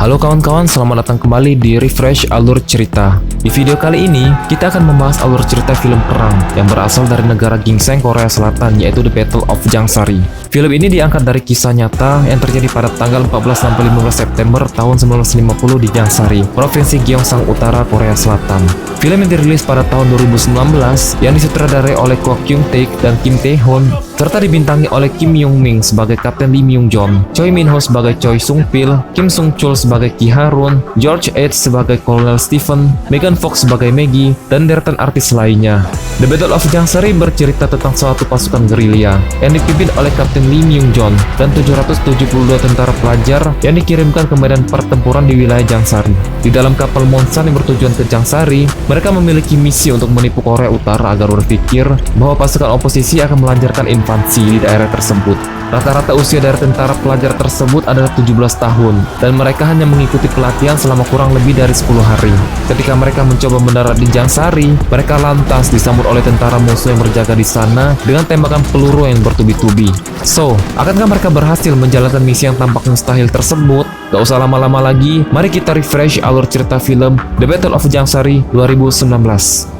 Halo kawan-kawan, selamat datang kembali di Refresh Alur Cerita. Di video kali ini, kita akan membahas alur cerita film perang yang berasal dari negara ginseng Korea Selatan, yaitu The Battle of Jangsari. Film ini diangkat dari kisah nyata yang terjadi pada tanggal 14-15 September tahun 1950 di Jangsari, Provinsi Gyeongsang Utara, Korea Selatan. Film yang dirilis pada tahun 2019 yang disutradarai oleh Ko Kyung-taek dan Kim Tae-hoon serta dibintangi oleh Kim Young-min sebagai Kapten Lee Myung-jon, Choi Min-ho sebagai Choi Sung-pil, Kim Sung-chul sebagai Ki Ha-roon, George H sebagai Colonel Stephen, Megan Fox sebagai Maggie, dan deretan artis lainnya. The Battle of Jangsari bercerita tentang suatu pasukan gerilya yang dipimpin oleh Kapten Lee Myung-jon dan 772 tentara pelajar yang dikirimkan ke medan pertempuran di wilayah Jangsari. Di dalam kapal Monsan yang bertujuan ke Jangsari, mereka memiliki misi untuk menipu Korea Utara agar berpikir bahwa pasukan oposisi akan melancarkan invasi di daerah tersebut. Rata-rata usia dari tentara pelajar tersebut adalah 17 tahun, dan mereka hanya mengikuti pelatihan selama kurang lebih dari 10 hari. Ketika mereka mencoba mendarat di Jangsari, mereka lantas disambut oleh tentara musuh yang berjaga di sana dengan tembakan peluru yang bertubi-tubi. So, akankah mereka berhasil menjalankan misi yang tampak mustahil tersebut? Gak usah lama-lama lagi, mari kita refresh alur cerita film The Battle of Jangsari 2019.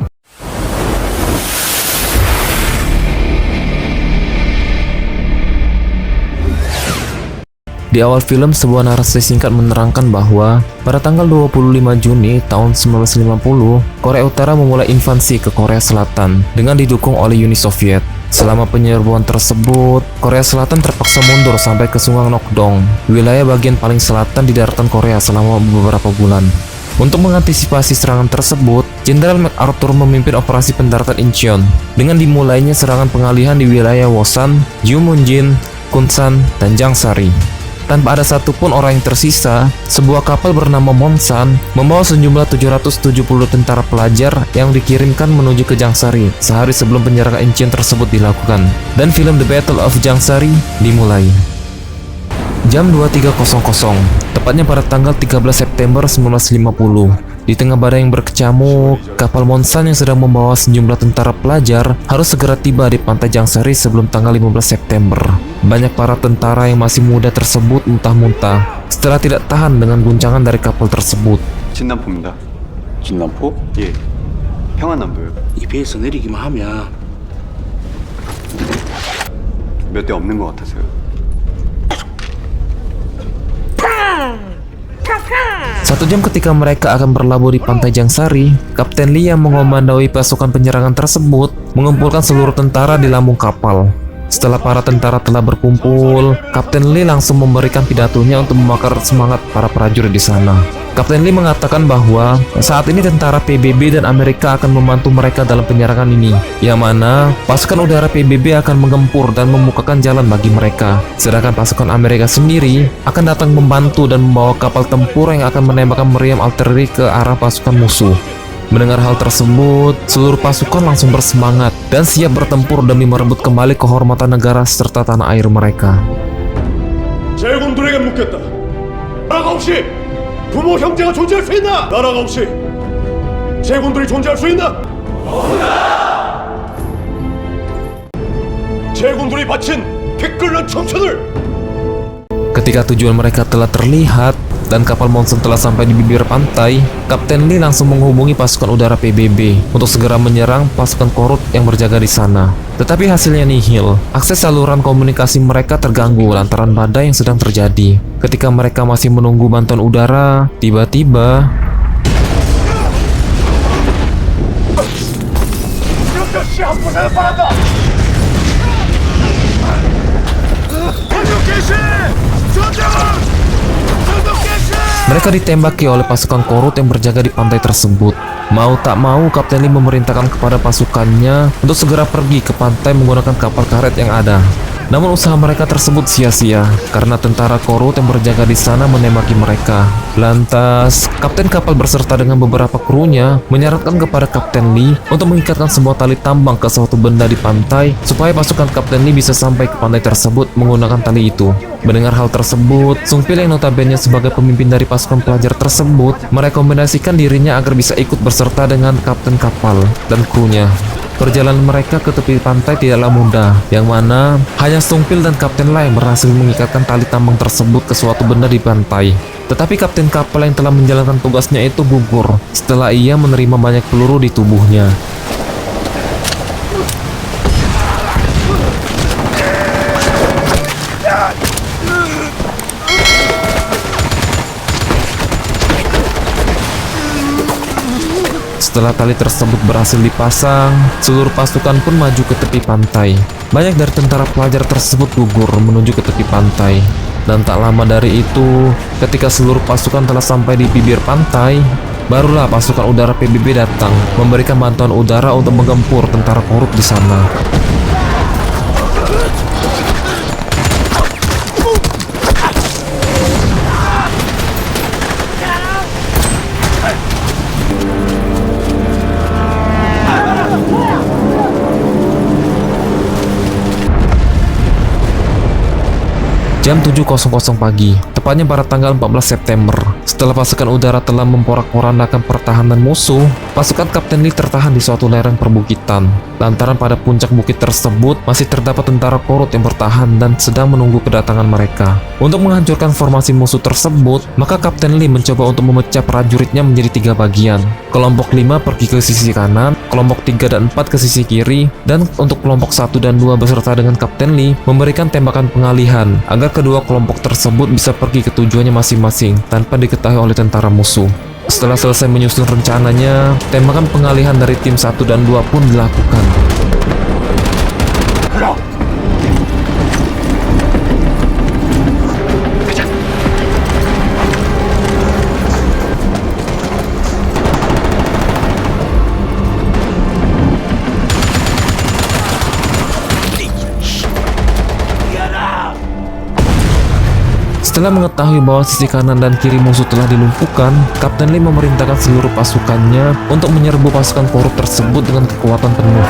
Di awal film, sebuah narasi singkat menerangkan bahwa pada tanggal 25 Juni tahun 1950, Korea Utara memulai invasi ke Korea Selatan dengan didukung oleh Uni Soviet. Selama penyerbuan tersebut, Korea Selatan terpaksa mundur sampai ke Sungai Nokdong, wilayah bagian paling selatan di daratan Korea selama beberapa bulan. Untuk mengantisipasi serangan tersebut, Jenderal MacArthur memimpin operasi pendaratan Incheon dengan dimulainya serangan pengalihan di wilayah Wosan, Jumunjin, Kunsan, dan Jangsari. Tanpa ada satupun orang yang tersisa, sebuah kapal bernama Monsan membawa sejumlah 770 tentara pelajar yang dikirimkan menuju ke Jangsari sehari sebelum penyerangan Incheon tersebut dilakukan. Dan film The Battle of Jangsari dimulai. Jam 23.00, tepatnya pada tanggal 13 September 1950. Di tengah badai yang berkecamuk, kapal Monsan yang sedang membawa sejumlah tentara pelajar harus segera tiba di pantai Jangsari sebelum tanggal 15 September. Banyak para tentara yang masih muda tersebut muntah-muntah setelah tidak tahan dengan guncangan dari kapal tersebut. 진남포입니다. 진남포? 예. 평안남도요. 이 배에서 내리기만 하면 몇 대 없는 것 같아서요. Satu jam ketika mereka akan berlabuh di pantai Jangsari, Kapten Lee yang mengomandoi pasukan penyerangan tersebut mengumpulkan seluruh tentara di lambung kapal. Setelah para tentara telah berkumpul, Kapten Lee langsung memberikan pidatonya untuk membakar semangat para prajurit di sana. Kapten Lee mengatakan bahwa saat ini tentara PBB dan Amerika akan membantu mereka dalam penyerangan ini, yang mana pasukan udara PBB akan menggempur dan membukakan jalan bagi mereka, sedangkan pasukan Amerika sendiri akan datang membantu dan membawa kapal tempur yang akan menembakkan meriam artileri ke arah pasukan musuh. Mendengar hal tersebut, seluruh pasukan langsung bersemangat dan siap bertempur demi merebut kembali kehormatan negara serta tanah air mereka. 제군들에게 묻겠다. 나라가 없이 부모 형제가 존재할 수 있나? 나라가 없이 제군들이 존재할 수 있나? 없다. 제군들이 바친 피 끓는 청춘을. Ketika tujuan mereka telah terlihat dan kapal Monsun telah sampai di bibir pantai, Kapten Lee langsung menghubungi pasukan udara PBB untuk segera menyerang pasukan Korut yang berjaga di sana. Tetapi hasilnya nihil. Akses saluran komunikasi mereka terganggu lantaran badai yang sedang terjadi. Ketika mereka masih menunggu bantuan udara, tiba-tiba mereka ditembaki oleh pasukan Korut yang berjaga di pantai tersebut. Mau tak mau, Kapten Lee memerintahkan kepada pasukannya untuk segera pergi ke pantai menggunakan kapal karet yang ada. Namun usaha mereka tersebut sia-sia karena tentara Korut yang berjaga di sana menembaki mereka. Lantas, kapten kapal berserta dengan beberapa krunya menyarankan kepada Kapten Lee untuk mengikatkan sebuah tali tambang ke suatu benda di pantai supaya pasukan Kapten Lee bisa sampai ke pantai tersebut menggunakan tali itu. Mendengar hal tersebut, Sung-pil yang notabene sebagai pemimpin dari pasukan pelajar tersebut merekomendasikan dirinya agar bisa ikut berserta dengan kapten kapal dan krunya. Perjalanan mereka ke tepi pantai tidaklah mudah, yang mana hanya Sungpil dan Kapten La yang berhasil mengikatkan tali tambang tersebut ke suatu benda di pantai. Tetapi kapten kapal yang telah menjalankan tugasnya itu gugur setelah ia menerima banyak peluru di tubuhnya. Setelah tali tersebut berhasil dipasang, seluruh pasukan pun maju ke tepi pantai. Banyak dari tentara pelajar tersebut gugur menuju ke tepi pantai. Dan tak lama dari itu, ketika seluruh pasukan telah sampai di bibir pantai, barulah pasukan udara PBB datang, memberikan bantuan udara untuk menggempur tentara korup di sana. Jam 7.00 pagi, tepatnya pada tanggal 14 September, setelah pasukan udara telah memporak-porandakan pertahanan musuh, pasukan Kapten Lee tertahan di suatu lereng perbukitan. Lantaran pada puncak bukit tersebut masih terdapat tentara korut yang bertahan dan sedang menunggu kedatangan mereka. Untuk menghancurkan formasi musuh tersebut, maka Kapten Lee mencoba untuk memecah prajuritnya menjadi 3 bagian. Kelompok 5 pergi ke sisi kanan, kelompok 3 dan 4 ke sisi kiri, dan untuk kelompok 1 dan 2 beserta dengan Kapten Lee memberikan tembakan pengalihan agar kedua kelompok tersebut bisa pergi ke tujuannya masing-masing tanpa diketahui oleh tentara musuh. Setelah selesai menyusun rencananya, tembakan pengalihan dari tim 1 dan 2 pun dilakukan. Setelah mengetahui bahwa sisi kanan dan kiri musuh telah dilumpuhkan, Kapten Lee memerintahkan seluruh pasukannya untuk menyerbu pasukan korup tersebut dengan kekuatan penuh.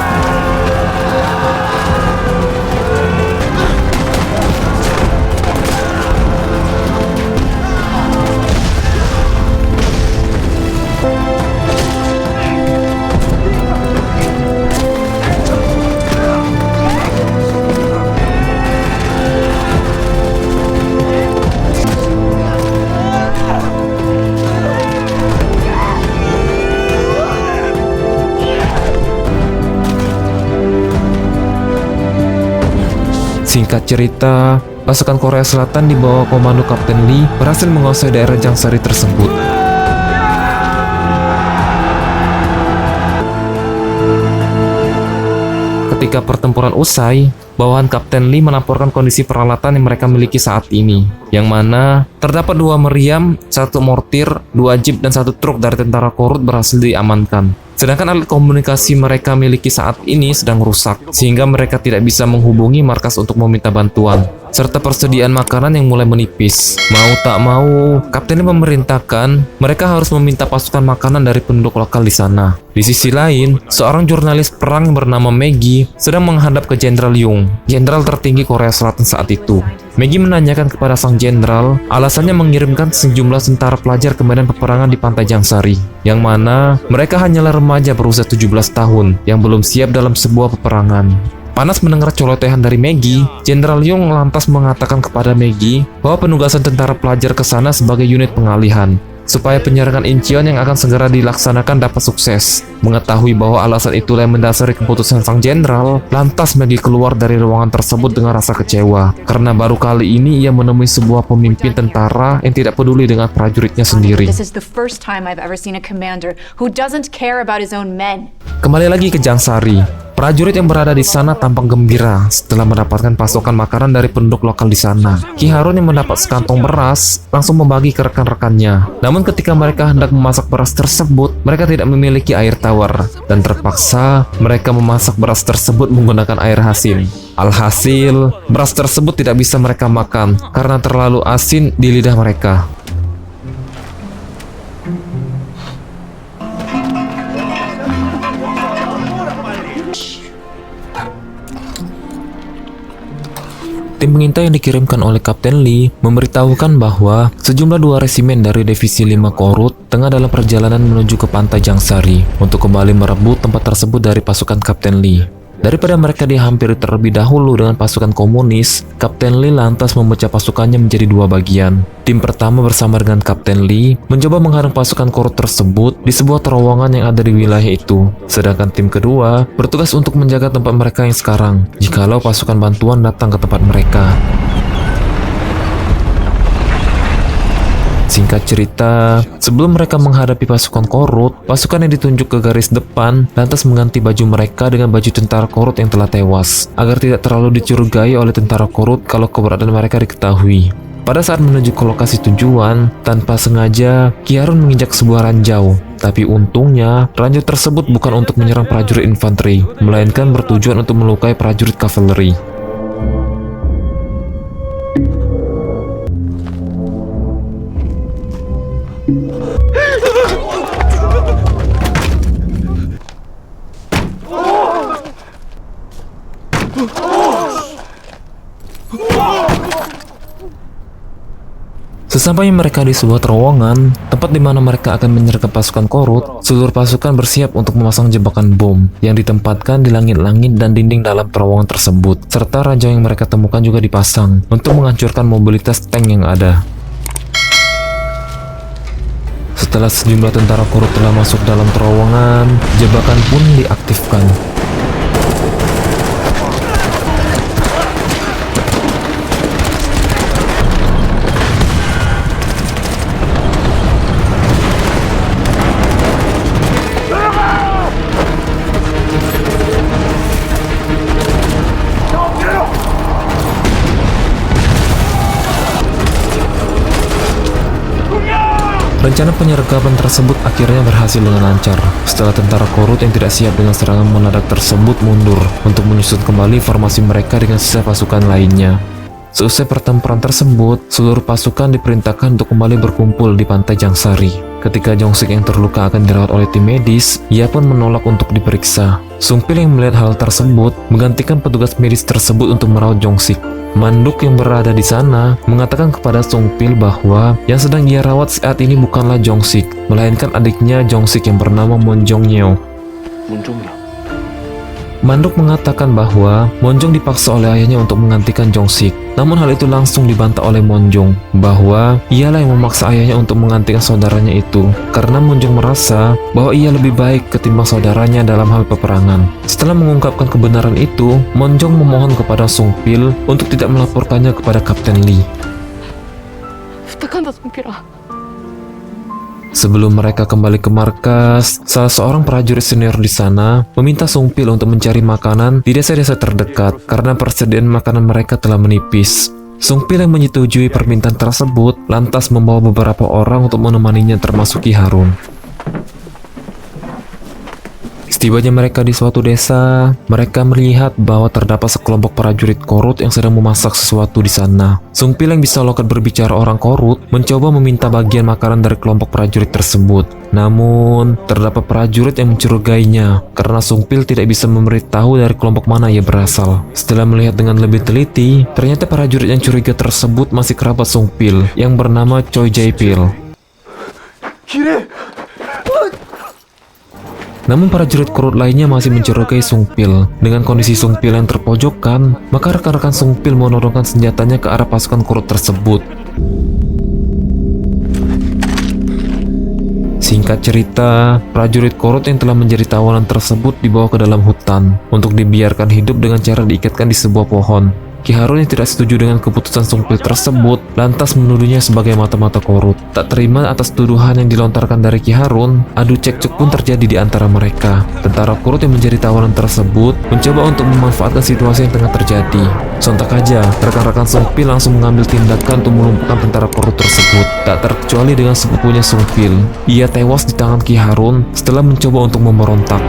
Singkat cerita, pasukan Korea Selatan di bawah komando Kapten Lee berhasil menguasai daerah Jangsari tersebut. Ketika pertempuran usai, bawahan Kapten Lee melaporkan kondisi peralatan yang mereka miliki saat ini, yang mana terdapat 2 meriam, 1 mortir, 2 jeep, dan 1 truk dari tentara korut berhasil diamankan. Sedangkan alat komunikasi mereka miliki saat ini sedang rusak, sehingga mereka tidak bisa menghubungi markas untuk meminta bantuan, serta persediaan makanan yang mulai menipis. Mau tak mau, Kapten Lee memerintahkan mereka harus meminta pasukan makanan dari penduduk lokal di sana. Di sisi lain, seorang jurnalis perang yang bernama Maggie sedang menghadap ke Jenderal Young, jenderal tertinggi Korea Selatan saat itu. Maggie menanyakan kepada sang jenderal alasannya mengirimkan sejumlah tentara pelajar ke medan peperangan di pantai Jangsari, yang mana mereka hanyalah remaja berusia 17 tahun yang belum siap dalam sebuah peperangan. Panas mendengar colotehan dari Maggie, Jenderal Young lantas mengatakan kepada Maggie bahwa penugasan tentara pelajar ke sana sebagai unit pengalihan, supaya penyerangan Incheon yang akan segera dilaksanakan dapat sukses. Mengetahui bahwa alasan itulah yang mendasari keputusan sang jenderal, lantas Maggie keluar dari ruangan tersebut dengan rasa kecewa, karena baru kali ini ia menemui sebuah pemimpin tentara yang tidak peduli dengan prajuritnya sendiri. This is the first time I've ever seen a commander who doesn't care about his own men. Kembali lagi ke Jangsari. Prajurit yang berada di sana tampak gembira setelah mendapatkan pasokan makanan dari penduduk lokal di sana. Ki Harun yang mendapat sekantong beras langsung membagi ke rekan-rekannya. Namun ketika mereka hendak memasak beras tersebut, mereka tidak memiliki air tawar dan terpaksa mereka memasak beras tersebut menggunakan air asin. Alhasil, beras tersebut tidak bisa mereka makan karena terlalu asin di lidah mereka. tim pengintai yang dikirimkan oleh Kapten Lee memberitahukan bahwa sejumlah 2 resimen dari Divisi 5 Korut tengah dalam perjalanan menuju ke pantai Jangsari untuk kembali merebut tempat tersebut dari pasukan Kapten Lee. Daripada mereka dihampiri terlebih dahulu dengan pasukan komunis, Kapten Lee lantas memecah pasukannya menjadi 2 bagian. Tim pertama bersama dengan Kapten Lee mencoba menghadang pasukan Korut tersebut di sebuah terowongan yang ada di wilayah itu. Sedangkan tim kedua bertugas untuk menjaga tempat mereka yang sekarang, jikalau pasukan bantuan datang ke tempat mereka. Singkat cerita, sebelum mereka menghadapi pasukan Korut, pasukan yang ditunjuk ke garis depan lantas mengganti baju mereka dengan baju tentara Korut yang telah tewas, agar tidak terlalu dicurigai oleh tentara Korut kalau keberadaan mereka diketahui. Pada saat menuju ke lokasi tujuan, tanpa sengaja, Ki Harun menginjak sebuah ranjau. Tapi untungnya, ranjau tersebut bukan untuk menyerang prajurit infanteri, melainkan bertujuan untuk melukai prajurit kavaleri. Sesampainya mereka di sebuah terowongan, tempat di mana mereka akan menyergap pasukan Korut, seluruh pasukan bersiap untuk memasang jebakan bom yang ditempatkan di langit-langit dan dinding dalam terowongan tersebut, serta ranjau yang mereka temukan juga dipasang untuk menghancurkan mobilitas tank yang ada. Setelah sejumlah tentara Korut telah masuk dalam terowongan, jebakan pun diaktifkan. Rencana penyergapan tersebut akhirnya berhasil dengan lancar setelah tentara Korut yang tidak siap dengan serangan mendadak tersebut mundur untuk menyusun kembali formasi mereka dengan sisa pasukan lainnya. Seusai pertempuran tersebut, seluruh pasukan diperintahkan untuk kembali berkumpul di pantai Jangsari. Ketika Jongsik yang terluka akan dirawat oleh tim medis, ia pun menolak untuk diperiksa. Sungpil yang melihat hal tersebut menggantikan petugas medis tersebut untuk merawat Jongsik. Manduk yang berada di sana mengatakan kepada Sungpil bahwa yang sedang ia rawat saat ini bukanlah Jongsik, melainkan adiknya Jongsik yang bernama Monjong Nyeo. Manduk mengatakan bahwa Monjong dipaksa oleh ayahnya untuk menggantikan Jongsik. Namun hal itu langsung dibantah oleh Monjong bahwa ialah yang memaksa ayahnya untuk menggantikan saudaranya itu, karena Monjong merasa bahwa ia lebih baik ketimbang saudaranya dalam hal peperangan. Setelah mengungkapkan kebenaran itu, Monjong memohon kepada Sungpil untuk tidak melaporkannya kepada Kapten Lee. 부탁한다, 송필아. Sebelum mereka kembali ke markas, salah seorang prajurit senior di sana meminta Sungpil untuk mencari makanan di desa-desa terdekat karena persediaan makanan mereka telah menipis. Sungpil yang menyetujui permintaan tersebut lantas membawa beberapa orang untuk menemaninya termasuk Ki Harun. Setibanya mereka di suatu desa, mereka melihat bahwa terdapat sekelompok prajurit Korut yang sedang memasak sesuatu di sana. Sungpil yang bisa lokat berbicara orang Korut mencoba meminta bagian makanan dari kelompok prajurit tersebut. Namun, terdapat prajurit yang mencurigainya karena Sungpil tidak bisa memberitahu dari kelompok mana ia berasal. Setelah melihat dengan lebih teliti, ternyata prajurit yang curiga tersebut masih kerabat Sungpil yang bernama Choi Jae-pil. Namun prajurit Korut lainnya masih mencurigai Sungpil. Dengan kondisi Sungpil yang terpojokkan, maka rekan-rekan Sungpil menodongkan senjatanya ke arah pasukan Korut tersebut. Singkat cerita, prajurit Korut yang telah menjadi tawanan tersebut dibawa ke dalam hutan untuk dibiarkan hidup dengan cara diikatkan di sebuah pohon. Ki Harun yang tidak setuju dengan keputusan Sungpil tersebut lantas menuduhnya sebagai mata-mata Korut. Tak terima atas tuduhan yang dilontarkan dari Ki Harun, adu cekcok pun terjadi di antara mereka. Tentara Korut yang menjadi tawanan tersebut mencoba untuk memanfaatkan situasi yang tengah terjadi. Sontak aja, rekan-rekan Sungpil langsung mengambil tindakan untuk melumpuhkan tentara Korut tersebut. Tak terkecuali dengan sepupunya Sungpil. Ia tewas di tangan Ki Harun setelah mencoba untuk memberontak.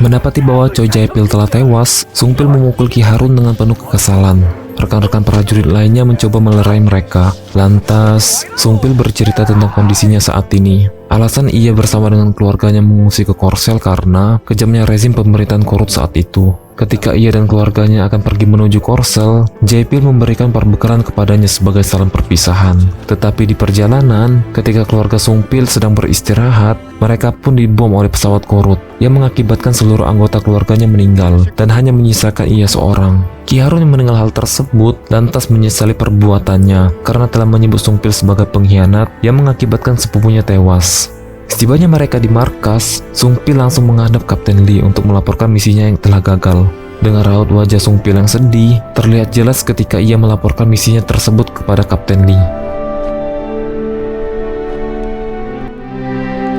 Mendapati bahwa Choi Jae-pil telah tewas, Sungpil memukul Ki Harun dengan penuh kekesalan. rekan-rekan prajurit lainnya mencoba melerai mereka. Lantas, Sungpil bercerita tentang kondisinya saat ini. Alasan ia bersama dengan keluarganya mengungsi ke Korsel karena kejamnya rezim pemerintahan Korut saat itu. Ketika ia dan keluarganya akan pergi menuju Korsel, Jaipil memberikan perbekalan kepadanya sebagai salam perpisahan. Tetapi di perjalanan, ketika keluarga Sungpil sedang beristirahat, mereka pun dibom oleh pesawat Korut yang mengakibatkan seluruh anggota keluarganya meninggal dan hanya menyisakan ia seorang. Ki Harun yang mendengar hal tersebut lantas menyesali perbuatannya karena telah menyebut Sungpil sebagai pengkhianat yang mengakibatkan sepupunya tewas. Setibanya mereka di markas, Sungpil langsung menghadap Kapten Lee untuk melaporkan misinya yang telah gagal. Dengan raut wajah Sungpil yang sedih, terlihat jelas ketika ia melaporkan misinya tersebut kepada Kapten Lee.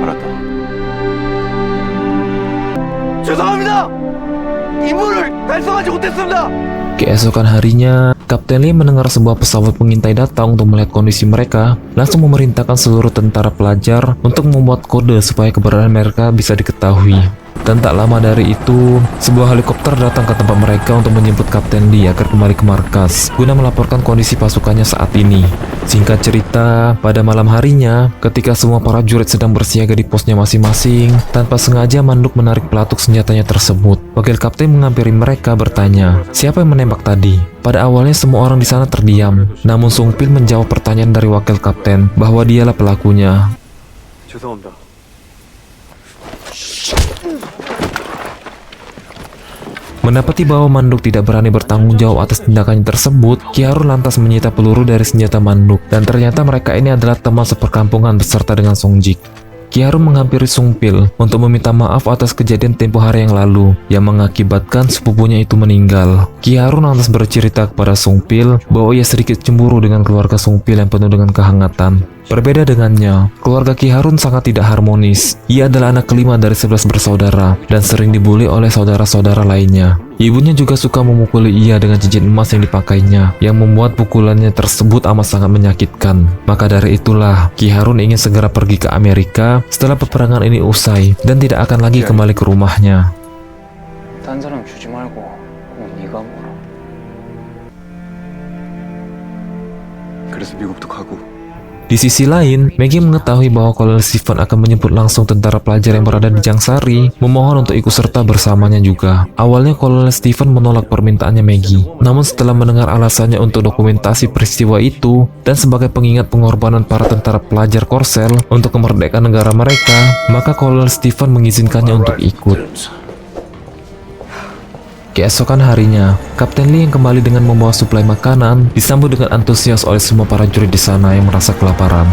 알았다. 죄송합니다. 임무를 달성하지 못했습니다. Keesokan harinya, Kapten Lee mendengar sebuah pesawat pengintai datang untuk melihat kondisi mereka, langsung memerintahkan seluruh tentara pelajar untuk membuat kode supaya keberadaan mereka bisa diketahui. Dan tak lama dari itu, sebuah helikopter datang ke tempat mereka untuk menjemput Kapten Lee agar kembali ke markas, guna melaporkan kondisi pasukannya saat ini. Singkat cerita, pada malam harinya, ketika semua prajurit sedang bersiaga di posnya masing-masing, tanpa sengaja Manduk menarik pelatuk senjatanya tersebut. Wakil kapten menghampiri mereka bertanya, siapa yang menembak tadi? Pada awalnya semua orang di sana terdiam, namun Sungpil menjawab pertanyaan dari wakil kapten bahwa dialah pelakunya. 죄송합니다. Mendapati bahwa Manduk tidak berani bertanggung jawab atas tindakannya tersebut, Ki Harun lantas menyita peluru dari senjata Manduk, dan ternyata mereka ini adalah teman seperkampungan beserta dengan Songjik. Ki Harun menghampiri Sungpil untuk meminta maaf atas kejadian tempo hari yang lalu yang mengakibatkan sepupunya itu meninggal. Ki Harun lantas bercerita kepada Sungpil bahwa ia sedikit cemburu dengan keluarga Sungpil yang penuh dengan kehangatan. Berbeda dengannya, keluarga Ki Harun sangat tidak harmonis. Ia adalah anak kelima dari 11 bersaudara dan sering dibully oleh saudara-saudara lainnya. Ibunya juga suka memukuli ia dengan cincin emas yang dipakainya, yang membuat pukulannya tersebut amat sangat menyakitkan. Maka dari itulah, Ki Harun ingin segera pergi ke Amerika setelah peperangan ini usai dan tidak akan lagi kembali ke rumahnya. 딴 사람 주지 말고 꼭 네가 먹어라. 그래서 미국도 가고. Di sisi lain, Maggie mengetahui bahwa Kolonel Stephen akan menjemput langsung tentara pelajar yang berada di Jangsari, memohon untuk ikut serta bersamanya juga. Awalnya Kolonel Stephen menolak permintaannya Maggie, namun setelah mendengar alasannya untuk dokumentasi peristiwa itu dan sebagai pengingat pengorbanan para tentara pelajar Korsel untuk kemerdekaan negara mereka, maka Kolonel Stephen mengizinkannya untuk ikut. Keesokan harinya, Kapten Lee yang kembali dengan membawa suplai makanan disambut dengan antusias oleh semua para prajurit di sana yang merasa kelaparan.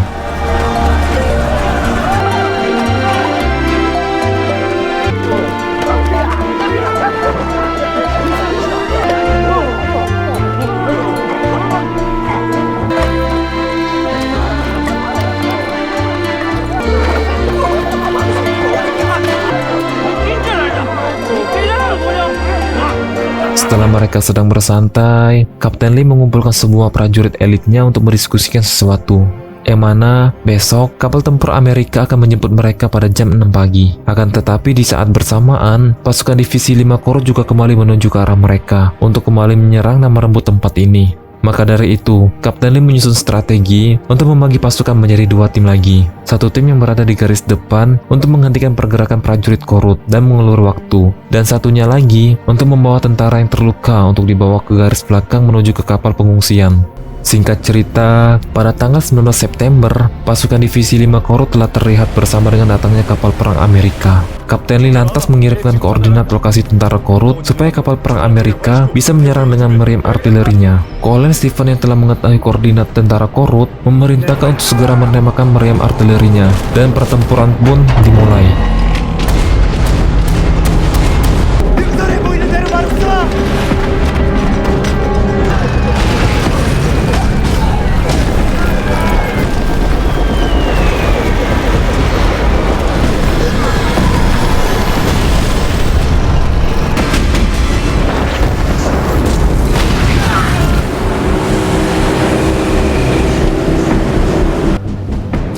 Setelah mereka sedang bersantai, Kapten Lee mengumpulkan semua prajurit elitnya untuk mendiskusikan sesuatu. Yang mana besok kapal tempur Amerika akan menjemput mereka pada jam 6 pagi. Akan tetapi di saat bersamaan, pasukan divisi 5 Korut juga kembali menuju ke arah mereka untuk kembali menyerang dan merebut tempat ini. Maka dari itu, Kapten Lee menyusun strategi untuk membagi pasukan menjadi 2 tim lagi. Satu tim yang berada di garis depan untuk menghentikan pergerakan prajurit Korut dan mengulur waktu. Dan satunya lagi untuk membawa tentara yang terluka untuk dibawa ke garis belakang menuju ke kapal pengungsian. Singkat cerita, pada tanggal 19 September, pasukan divisi 5 Korut telah terlihat bersama dengan datangnya kapal perang Amerika. Kapten Lee lantas mengirimkan koordinat lokasi tentara Korut supaya kapal perang Amerika bisa menyerang dengan meriam artilerinya. Kolonel Stephen yang telah mengetahui koordinat tentara Korut memerintahkan untuk segera menembakkan meriam artilerinya dan pertempuran pun dimulai.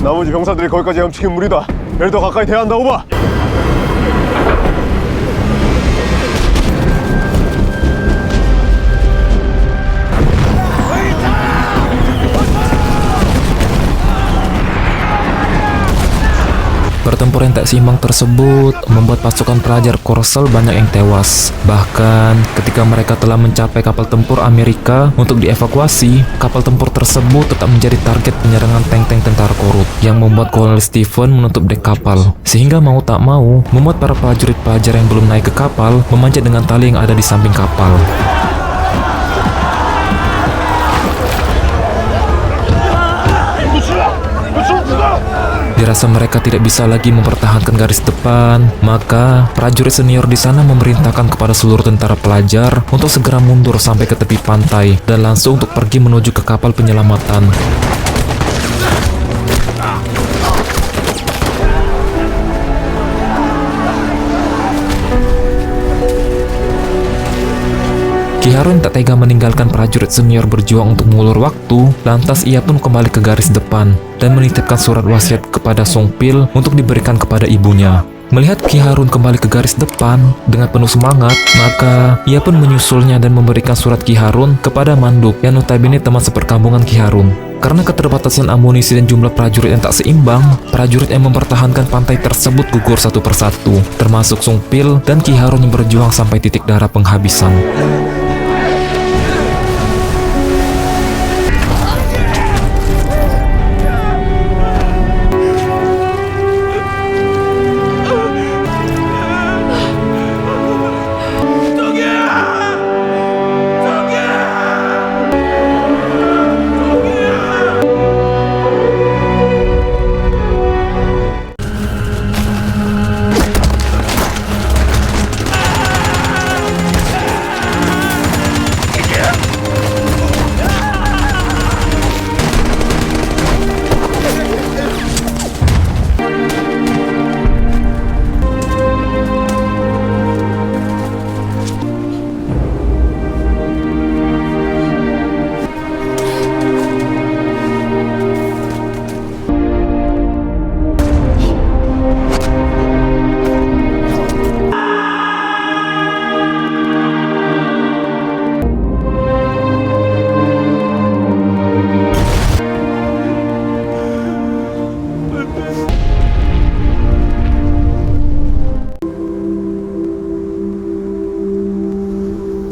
나머지 병사들이 거기까지 헤엄치긴 무리다. 배를 더 가까이 대야 한다고 봐. Pertempuran tak seimbang tersebut membuat pasukan pelajar Korsel banyak yang tewas. Bahkan ketika mereka telah mencapai kapal tempur Amerika untuk dievakuasi, kapal tempur tersebut tetap menjadi target penyerangan tank-tank tentara Korut yang membuat Kolonel Stephen menutup dek kapal. Sehingga mau tak mau membuat para prajurit pelajar yang belum naik ke kapal memanjat dengan tali yang ada di samping kapal. Dirasa mereka tidak bisa lagi mempertahankan garis depan, maka prajurit senior di sana memerintahkan kepada seluruh tentara pelajar untuk segera mundur sampai ke tepi pantai dan langsung untuk pergi menuju ke kapal penyelamatan. Ki Harun tak tega meninggalkan prajurit senior berjuang untuk mengulur waktu, lantas ia pun kembali ke garis depan dan menitipkan surat wasiat kepada Song Pil untuk diberikan kepada ibunya. Melihat Ki Harun kembali ke garis depan dengan penuh semangat, maka ia pun menyusulnya dan memberikan surat Ki Harun kepada Manduk yang notabene teman seperkampungan Ki Harun. Karena keterbatasan amunisi dan jumlah prajurit yang tak seimbang, prajurit yang mempertahankan pantai tersebut gugur satu persatu, termasuk Song Pil dan Ki Harun yang berjuang sampai titik darah penghabisan.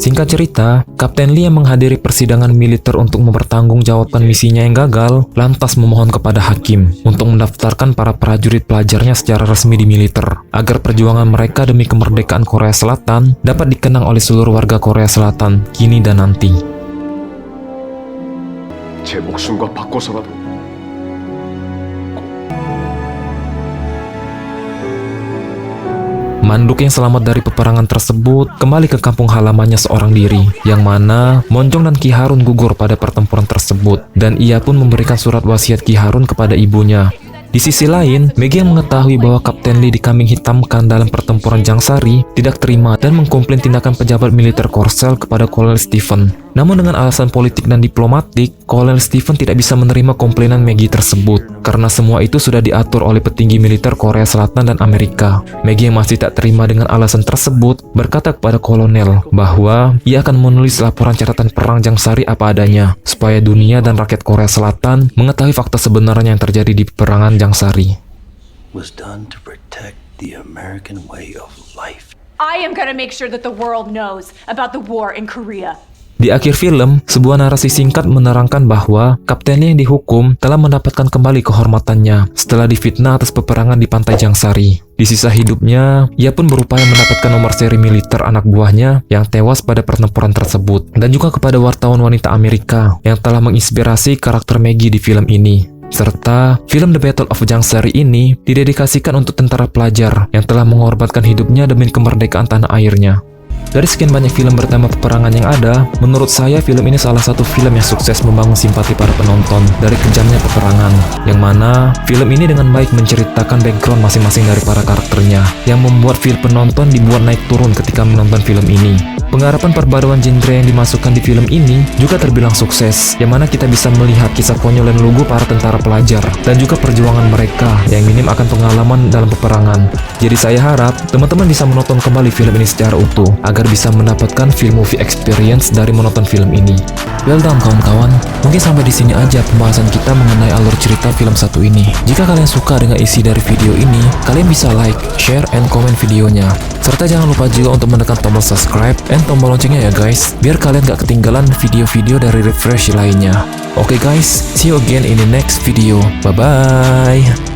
Singkat cerita, Kapten Lee yang menghadiri persidangan militer untuk mempertanggungjawabkan misinya yang gagal, lantas memohon kepada hakim untuk mendaftarkan para prajurit pelajarnya secara resmi di militer, agar perjuangan mereka demi kemerdekaan Korea Selatan dapat dikenang oleh seluruh warga Korea Selatan kini dan nanti. 제 목숨과 바꿔서라도 Manduk yang selamat dari peperangan tersebut kembali ke kampung halamannya seorang diri, yang mana Monjong dan Ki Harun gugur pada pertempuran tersebut, dan ia pun memberikan surat wasiat Ki Harun kepada ibunya. Di sisi lain, Maggie yang mengetahui bahwa Kapten Lee dikambing hitamkan dalam pertempuran Jangsari tidak terima dan mengkomplain tindakan pejabat militer Korsel kepada Kolonel Stephen. Namun dengan alasan politik dan diplomatik, Kolonel Stephen tidak bisa menerima komplainan Maggie tersebut karena semua itu sudah diatur oleh petinggi militer Korea Selatan dan Amerika. Maggie yang masih tak terima dengan alasan tersebut berkata kepada Kolonel bahwa ia akan menulis laporan catatan perang Jangsari apa adanya supaya dunia dan rakyat Korea Selatan mengetahui fakta sebenarnya yang terjadi di peperangan Jangsari. Was done to protect the American way of life. I am gonna make sure that the world knows about the war in Korea. Di akhir film, sebuah narasi singkat menerangkan bahwa Kapten Lee yang dihukum telah mendapatkan kembali kehormatannya setelah difitnah atas peperangan di pantai Jangsari. Di sisa hidupnya, ia pun berupaya mendapatkan nomor seri militer anak buahnya yang tewas pada pertempuran tersebut, dan juga kepada wartawan wanita Amerika yang telah menginspirasi karakter Maggie di film ini. Serta film The Battle of Jangsari ini didedikasikan untuk tentara pelajar yang telah mengorbankan hidupnya demi kemerdekaan tanah airnya. Dari sekian banyak film bertema peperangan yang ada, menurut saya film ini salah satu film yang sukses membangun simpati para penonton dari kejamnya peperangan, yang mana film ini dengan baik menceritakan background masing-masing dari para karakternya, yang membuat feel penonton dibuat naik turun ketika menonton film ini. Penggarapan perbaruan genre yang dimasukkan di film ini juga terbilang sukses, yang mana kita bisa melihat kisah konyol dan lugu para tentara pelajar, dan juga perjuangan mereka yang minim akan pengalaman dalam peperangan. Jadi saya harap teman-teman bisa menonton kembali film ini secara utuh, agar bisa mendapatkan film movie experience dari menonton film ini. Well done kawan-kawan, mungkin sampai di sini aja pembahasan kita mengenai alur cerita film satu ini. Jika kalian suka dengan isi dari video ini, kalian bisa like, share, and comment videonya. Serta jangan lupa juga untuk menekan tombol subscribe and tombol loncengnya ya guys, biar kalian gak ketinggalan video-video dari Refresh lainnya. Oke guys, see you again in the next video. Bye-bye.